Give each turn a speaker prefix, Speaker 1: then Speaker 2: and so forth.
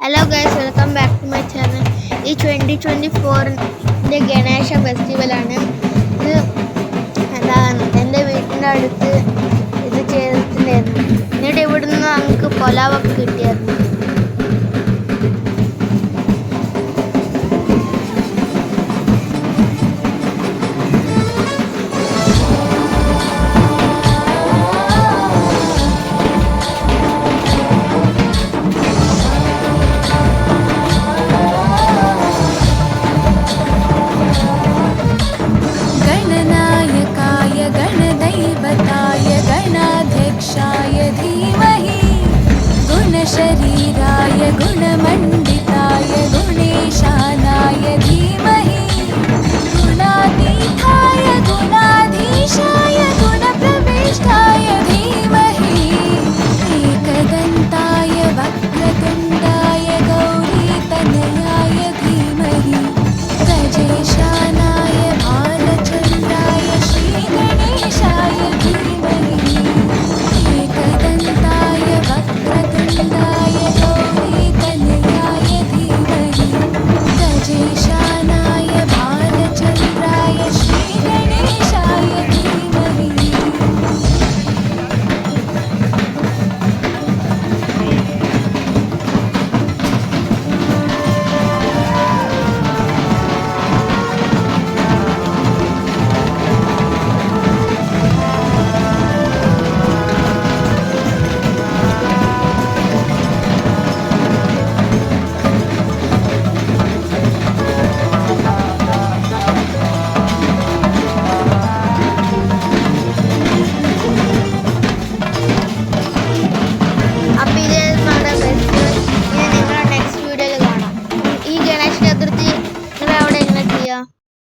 Speaker 1: Hello guys, welcome back to my channel. ഈ 2024 ഗണേശ ഫെസ്റ്റിവലാണ്. ഇത് എന്താണ് എൻ്റെ വീട്ടിൻ്റെ അടുത്ത് ഇത് ചെയ്തിട്ടുണ്ടായിരുന്നു. എന്നിട്ട് ഇവിടുന്ന് നമുക്ക് പൊലാവൊക്കെ കിട്ടിയായിരുന്നു.
Speaker 2: शरीराय गुणमण्डिताय गुणेशानाय धीमहि गुणातीताय गुणाधीशाय गुणप्रविष्टाय धीमहि एकदन्ताय वक्रतुण्डाय गौरीतनयाय धीमहि गजेशानाय भालचन्द्राय श्रीगणेशाय धीमहि एकदन्ताय वक्रतुण्डाय गौरीतनयाय धीमहि गजेशानाय भालचन्द्राय श्रीगणेशाय धीमहि
Speaker 1: അപ്പോൾ ഇത് നമ്മുടെ ഫെസ്റ്റിവൽ. ഇനി നിങ്ങളെ നെക്സ്റ്റ് വീഡിയോയിൽ കാണാം. ഈ ഗണേശ ചതുർത്ഥി